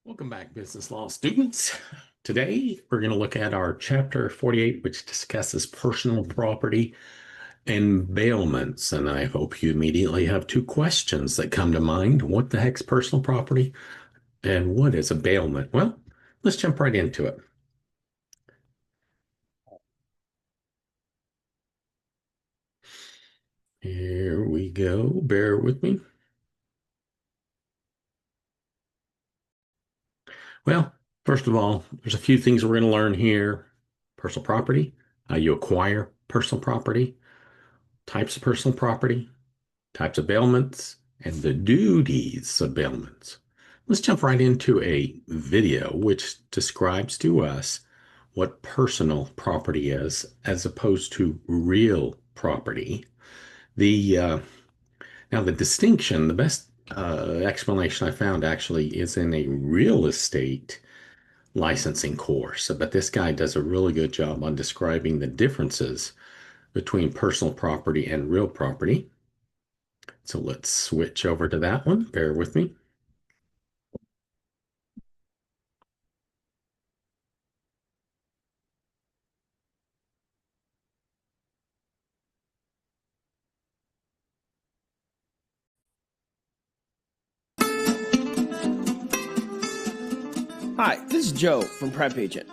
Welcome back, business law students. Today, we're going to look at our chapter 48, which discusses personal property and bailments. And I hope you immediately have two questions that come to mind. What the heck's personal property and what is a bailment? Well, let's jump right into it. Here we go. Bear with me. Well, first of all, there's a few things we're going to learn here. Personal property, how you acquire personal property, types of personal property, types of bailments, and the duties of bailments. Let's jump right into a video which describes to us what personal property is as opposed to real property. The Now the distinction, the best explanation I found actually is in a real estate licensing course, but this guy does a really good job on describing the differences between personal property and real property. So let's switch over to that one. Bear with me. Hi, this is Joe from Prep Agent.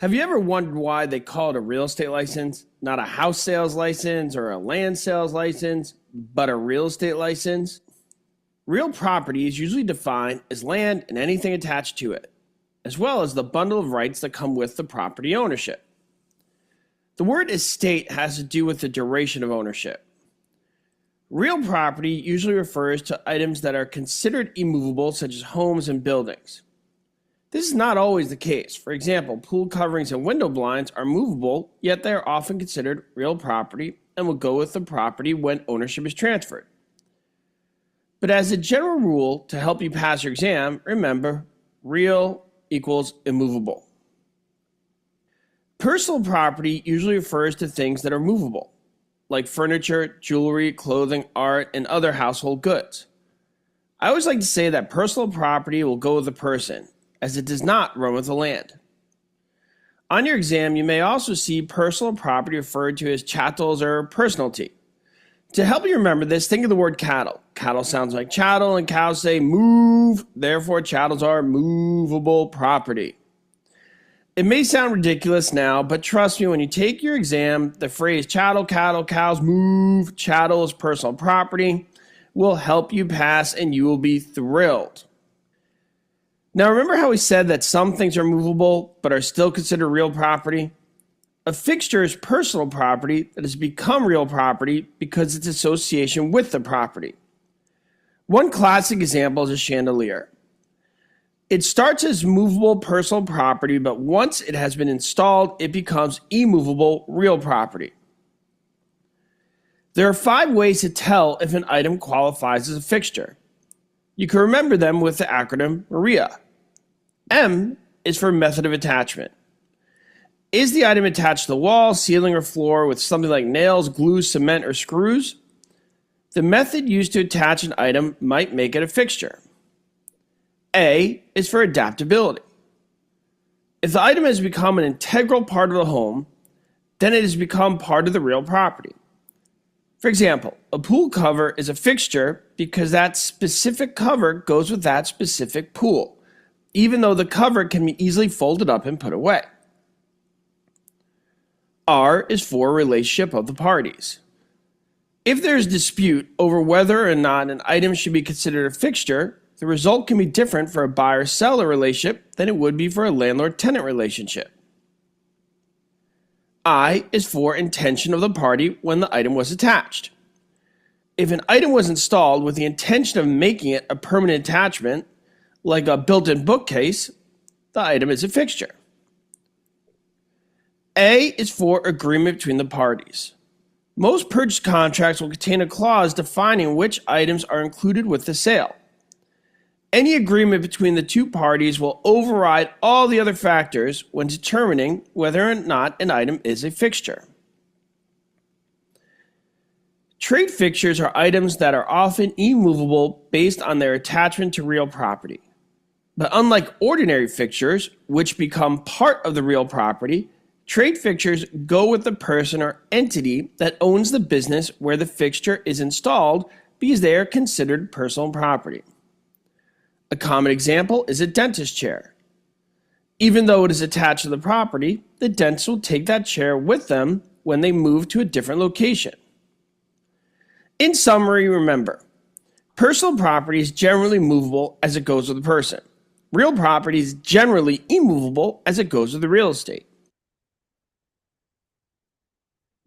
Have you ever wondered why they call it a real estate license, not a house sales license or a land sales license, but a real estate license? Real property is usually defined as land and anything attached to it, as well as the bundle of rights that come with the property ownership. The word estate has to do with the duration of ownership. Real property usually refers to items that are considered immovable, such as homes and buildings. This is not always the case. For example, pool coverings and window blinds are movable, yet they are often considered real property and will go with the property when ownership is transferred. But as a general rule, to help you pass your exam, remember, real equals immovable. Personal property usually refers to things that are movable, like furniture, jewelry, clothing, art, and other household goods. I always like to say that personal property will go with the person, as it does not run with the land. On your exam, you may also see personal property referred to as chattels or personalty. To help you remember this, think of the word cattle. Cattle sounds like chattel, and cows say move, therefore chattels are movable property. It may sound ridiculous now, but trust me, when you take your exam, the phrase chattel, cattle, cows, move, chattel is personal property will help you pass and you will be thrilled. Now, remember how we said that some things are movable but are still considered real property? A fixture is personal property that has become real property because its association with the property. One classic example is a chandelier. It starts as movable personal property, but once it has been installed, it becomes immovable real property. There are 5 ways to tell if an item qualifies as a fixture. You can remember them with the acronym MARIA. M is for method of attachment. Is the item attached to the wall, ceiling, or floor with something like nails, glue, cement, or screws? The method used to attach an item might make it a fixture. A is for adaptability. If the item has become an integral part of the home, then it has become part of the real property. For example, a pool cover is a fixture because that specific cover goes with that specific pool, even though the cover can be easily folded up and put away. R is for relationship of the parties. If there is dispute over whether or not an item should be considered a fixture, the result can be different for a buyer-seller relationship than it would be for a landlord-tenant relationship. I is for intention of the party when the item was attached. If an item was installed with the intention of making it a permanent attachment, like a built-in bookcase, the item is a fixture. A is for agreement between the parties. Most purchase contracts will contain a clause defining which items are included with the sale. Any agreement between the two parties will override all the other factors when determining whether or not an item is a fixture. Trade fixtures are items that are often immovable based on their attachment to real property. But unlike ordinary fixtures, which become part of the real property, trade fixtures go with the person or entity that owns the business where the fixture is installed because they are considered personal property. A common example is a dentist chair. Even though it is attached to the property, the dentist will take that chair with them when they move to a different location. In summary, remember, personal property is generally movable as it goes with the person. Real property is generally immovable as it goes with the real estate.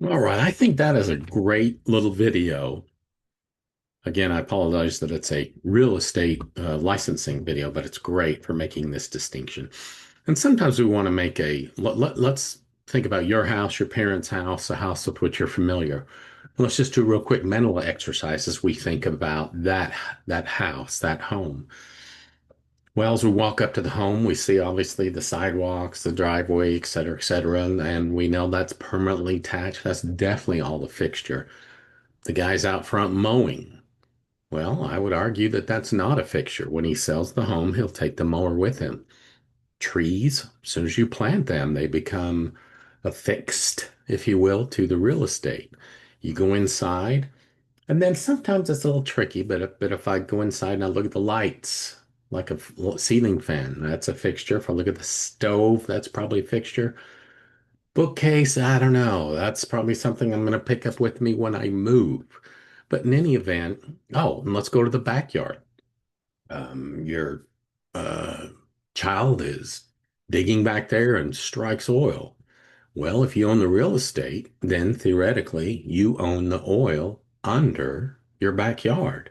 All right, I think that is a great little video. Again, I apologize that it's a real estate licensing video, but it's great for making this distinction. And sometimes we want to make let's think about your house, your parents' house, a house with which you're familiar. Let's just do a real quick mental exercise as we think about that house, that home. Well, as we walk up to the home, we see obviously the sidewalks, the driveway, et cetera, and we know that's permanently attached. That's definitely all the fixture. The guy's out front mowing. Well, I would argue that that's not a fixture. When he sells the home, he'll take the mower with him. Trees, as soon as you plant them, they become affixed, if you will, to the real estate. You go inside, and then sometimes it's a little tricky, but if I go inside and I look at the lights, like a ceiling fan, that's a fixture. If I look at the stove, that's probably a fixture. Bookcase, I don't know. That's probably something I'm going to pick up with me when I move. But in any event, oh, and let's go to the backyard. Your uh, child is digging back there and strikes oil. Well, if you own the real estate, then theoretically you own the oil under your backyard.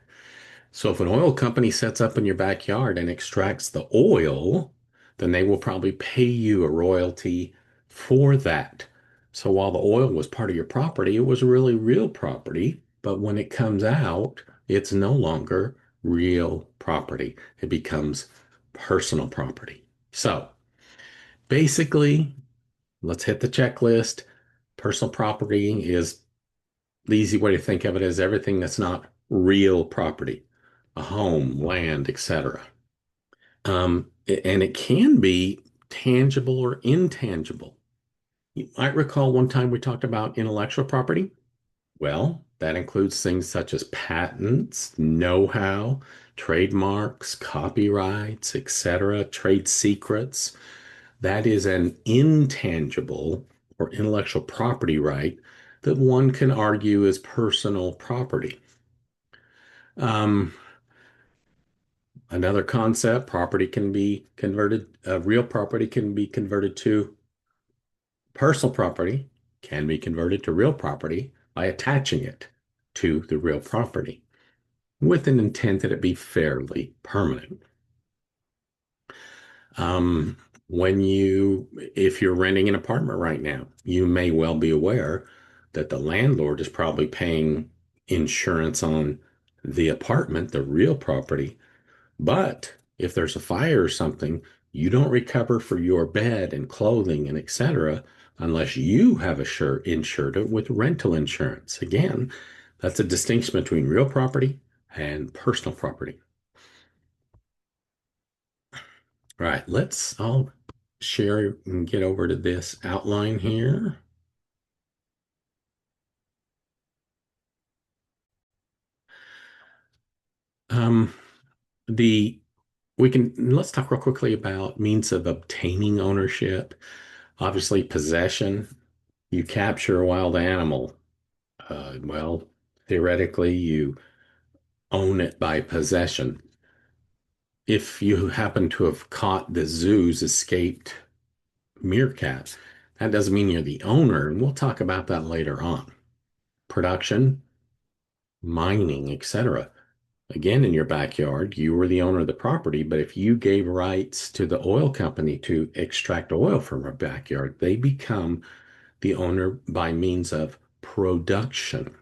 So if an oil company sets up in your backyard and extracts the oil, then they will probably pay you a royalty for that. So while the oil was part of your property, it was really real property. But when it comes out, it's no longer real property. It becomes personal property. So basically, let's hit the checklist. Personal property is the easy way to think of it as everything that's not real property, a home, land, etc. And it can be tangible or intangible. You might recall one time we talked about intellectual property. Well, that includes things such as patents, know-how, trademarks, copyrights, etc., trade secrets. That is an intangible or intellectual property right that one can argue is personal property. Um, Another concept, property can be converted, real property can be converted to personal property, can be converted to real property by attaching it to the real property with an intent that it be fairly permanent. Um, if you're renting an apartment right now, you may well be aware that the landlord is probably paying insurance on the apartment, the real property. But if there's a fire or something, you don't recover for your bed and clothing and etc. unless you have insured it with rental insurance. Again, that's a distinction between real property and personal property. All right, I'll share and get over to this outline here. Um, the let's talk real quickly about means of obtaining ownership. Obviously, possession. You capture a wild animal. Well, theoretically, you own it by possession. If you happen to have caught the zoo's escaped meerkats, that doesn't mean you're the owner, and we'll talk about that later on. Production, mining, etc. Again, in your backyard, you were the owner of the property, but if you gave rights to the oil company to extract oil from your backyard, they become the owner by means of production.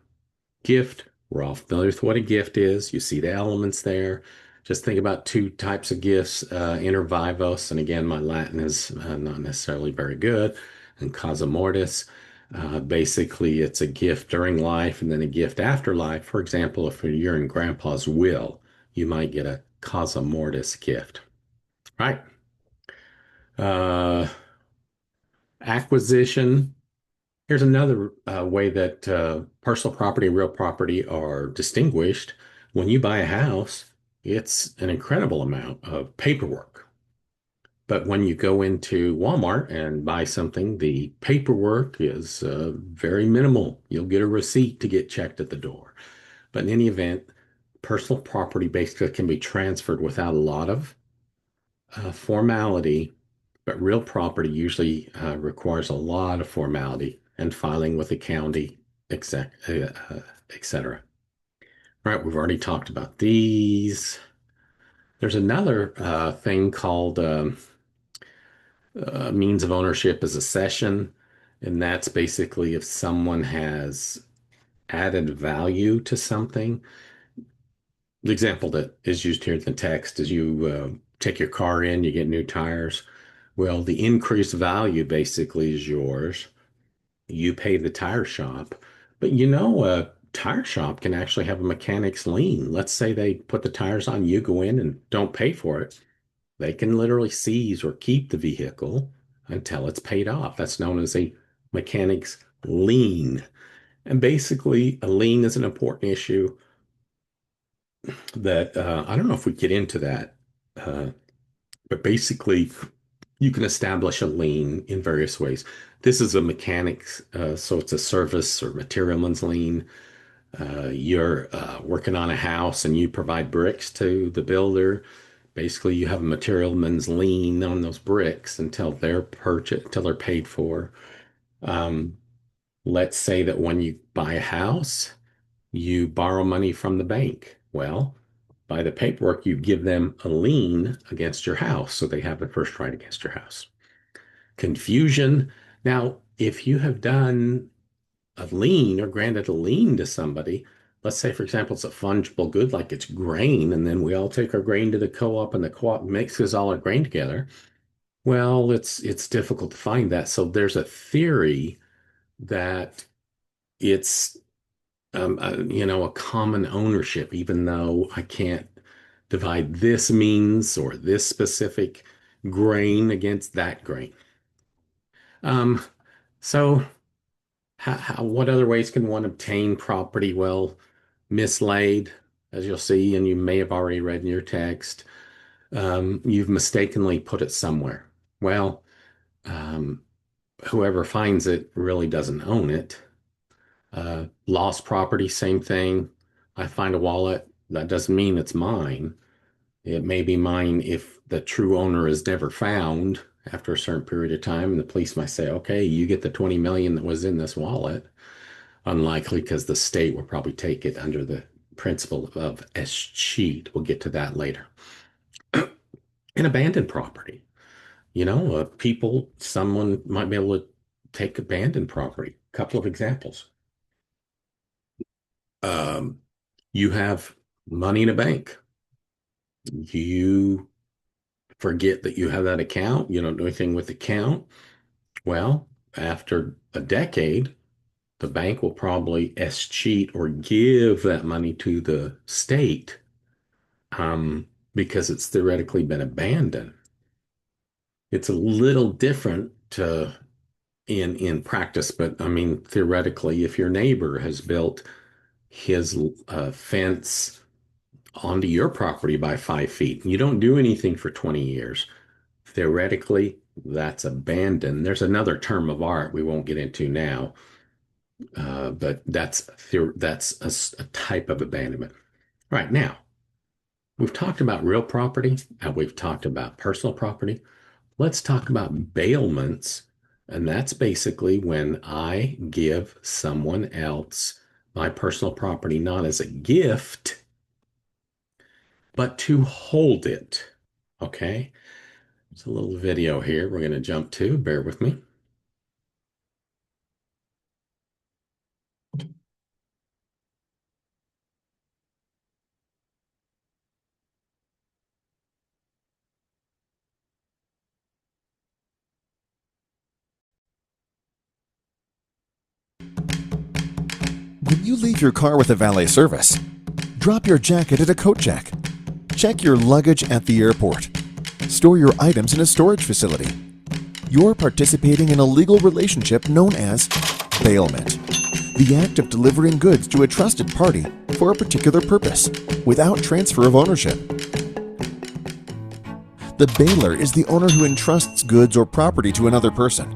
Gift, we're all familiar with what a gift is. You see the elements there. Just think about two types of gifts, inter vivos, and again, my Latin is not necessarily very good, and causa mortis. Basically, it's a gift during life and then a gift after life. For example, if you're in grandpa's will, you might get a causa mortis gift. Right. Uh, Acquisition. Here's another way that personal property and real property are distinguished. When you buy a house, it's an incredible amount of paperwork. But when you go into Walmart and buy something, the paperwork is very minimal. You'll get a receipt to get checked at the door. But in any event, personal property basically can be transferred without a lot of formality, but real property usually requires a lot of formality and filing with the county, etc. Right, we've already talked about these. There's another thing called means of ownership as a cession, and that's basically if someone has added value to something. The example that is used here in the text is you take your car in, you get new tires. Well, the increased value basically is yours. You pay the tire shop, but a tire shop can actually have a mechanic's lien. Let's say they put the tires on, you go in and don't pay for it. They can literally seize or keep the vehicle until it's paid off. That's known as a mechanic's lien. And basically, a lien is an important issue that I don't know if we get into that, uh, but basically, you can establish a lien in various ways. This is a mechanics, so it's a service or materialman's lien. You're working on a house and you provide bricks to the builder. Basically, you have a materialman's lien on those bricks until they're purchased, until they're paid for. Um, let's say that when you buy a house, you borrow money from the bank. Well, by the paperwork, you give them a lien against your house, so they have the first right against your house. Confusion. Now, if you have done a lien or granted a lien to somebody, let's say, for example, it's a fungible good like it's grain, and then we all take our grain to the co-op and the co-op mixes all our grain together. Well, it's difficult to find that. So there's a theory that it's a common ownership, even though I can't divide this means or this specific grain against that grain. Um, so what other ways can one obtain property? Well, mislaid, as you'll see, and you may have already read in your text. You've mistakenly put it somewhere. Well, um, whoever finds it really doesn't own it. Lost property, same thing. I find a wallet, that doesn't mean it's mine. It may be mine if the true owner is never found after a certain period of time, and the police might say, okay, you get the 20 million that was in this wallet. Unlikely because the state will probably take it under the principle of escheat. We'll get to that later. And abandoned property. Someone might be able to take abandoned property. A couple of examples. Um, you have money in a bank. You forget that you have that account. You don't do anything with the account. Well, after a decade, the bank will probably escheat or give that money to the state because it's theoretically been abandoned. It's a little different in practice, but I mean, theoretically, if your neighbor has built his fence onto your property by 5 feet, and you don't do anything for 20 years, theoretically, that's abandoned. There's another term of art we won't get into now, but that's a type of abandonment. Right now, we've talked about real property and we've talked about personal property. Let's talk about bailments. And that's basically when I give someone else my personal property, not as a gift, but to hold it. Okay. There's a little video here we're going to jump to. Bear with me. When you leave your car with a valet service, drop your jacket at a coat check. Check your luggage at the airport. store your items in a storage facility. You're participating in a legal relationship known as bailment, the act of delivering goods to a trusted party for a particular purpose without transfer of ownership. The bailer is the owner who entrusts goods or property to another person,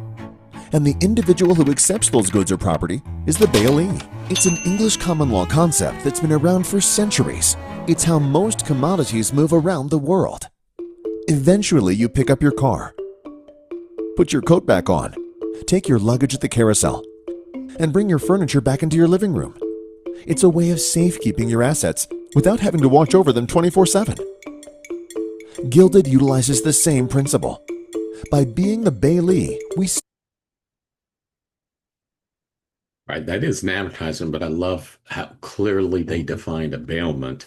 and the individual who accepts those goods or property is the bailee. It's an English common law concept that's been around for centuries. It's how most commodities move around the world. Eventually, you pick up your car, put your coat back on, take your luggage at the carousel, and bring your furniture back into your living room. It's a way of safekeeping your assets without having to watch over them 24/7. Gilded utilizes the same principle. By being the bailee, we Right, that is an advertisement, but I love how clearly they defined a bailment.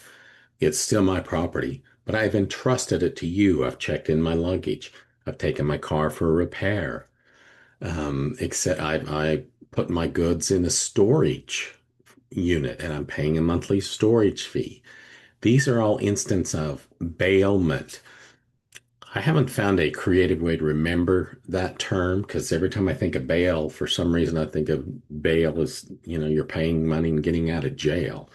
It's still my property, but I've entrusted it to you. I've checked in my luggage. I've taken my car for a repair. Except I put my goods in a storage unit and I'm paying a monthly storage fee. These are all instances of bailment. I haven't found a creative way to remember that term because every time I think of bail, for some reason, I think of bail as, you're paying money and getting out of jail.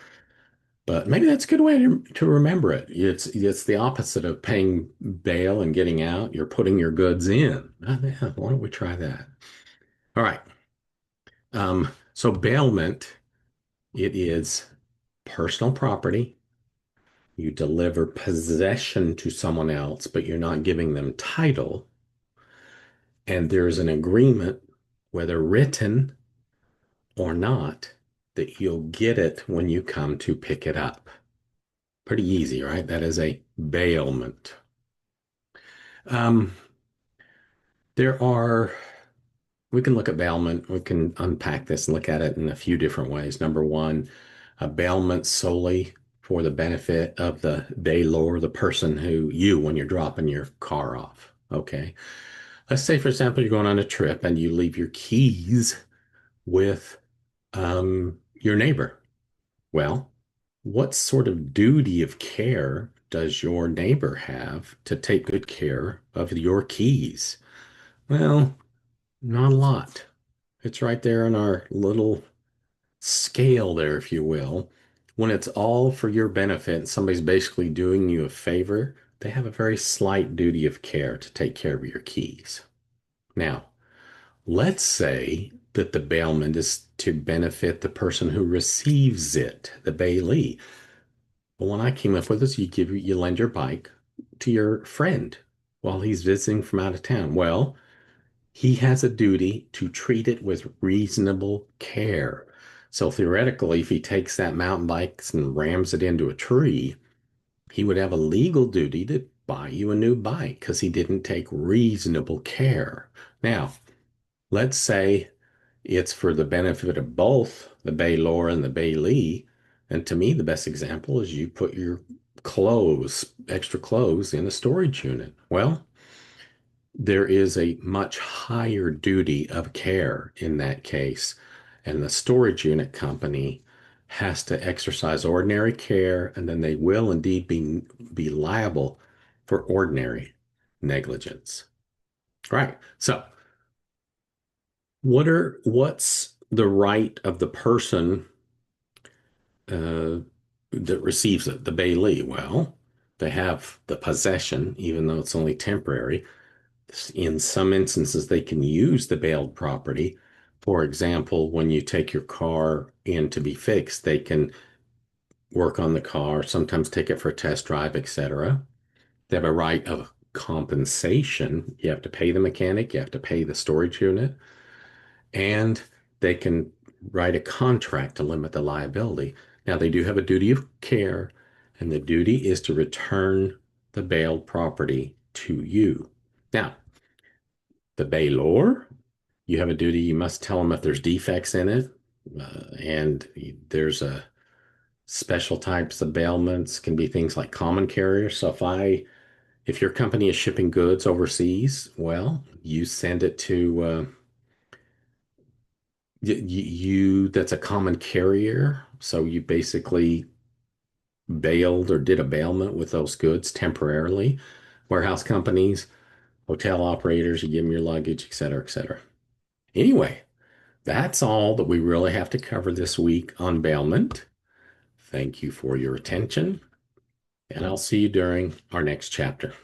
But maybe that's a good way to remember it. It's the opposite of paying bail and getting out. You're putting your goods in. Oh, yeah, why don't we try that? All right. So bailment, it is personal property. You deliver possession to someone else, but you're not giving them title. And there's an agreement, whether written or not, that you'll get it when you come to pick it up. Pretty easy, right? That is a bailment. Um, there are, we can look at bailment, we can unpack this and look at it in a few different ways. Number one, a bailment solely for the benefit of the bailor, the person when you're dropping your car off. Okay. Let's say, for example, you're going on a trip and you leave your keys with your neighbor. Well, what sort of duty of care does your neighbor have to take good care of your keys? Well, not a lot. It's right there in our little scale there, if you will. When it's all for your benefit and somebody's basically doing you a favor, they have a very slight duty of care to take care of your keys. Now, let's say that the bailment is to benefit the person who receives it, the bailee. Well, when I came up with this, you lend your bike to your friend while he's visiting from out of town. Well, he has a duty to treat it with reasonable care. So theoretically, if he takes that mountain bike and rams it into a tree, he would have a legal duty to buy you a new bike because he didn't take reasonable care. Now, let's say it's for the benefit of both the bailor and the bailee. And to me, the best example is you put your extra clothes in a storage unit. Well, there is a much higher duty of care in that case. And the storage unit company has to exercise ordinary care, and then they will indeed be liable for ordinary negligence. Right. So what's the right of the person uh, that receives it, the bailee? Well, they have the possession, even though it's only temporary. In some instances, they can use the bailed property. For example, when you take your car in to be fixed, they can work on the car, sometimes take it for a test drive, etc. They have a right of compensation. You have to pay the mechanic, you have to pay the storage unit, and they can write a contract to limit the liability. Now, they do have a duty of care, and the duty is to return the bailed property to you. Now, the bailor, you have a duty, you must tell them if there's defects in it. And there's a special types of bailments can be things like common carrier. So if your company is shipping goods overseas, well, you send it to that's a common carrier. So you basically bailed or did a bailment with those goods temporarily. warehouse companies, hotel operators, you give them your luggage, et cetera, et cetera. Anyway, that's all that we really have to cover this week on bailment. Thank you for your attention, and I'll see you during our next chapter.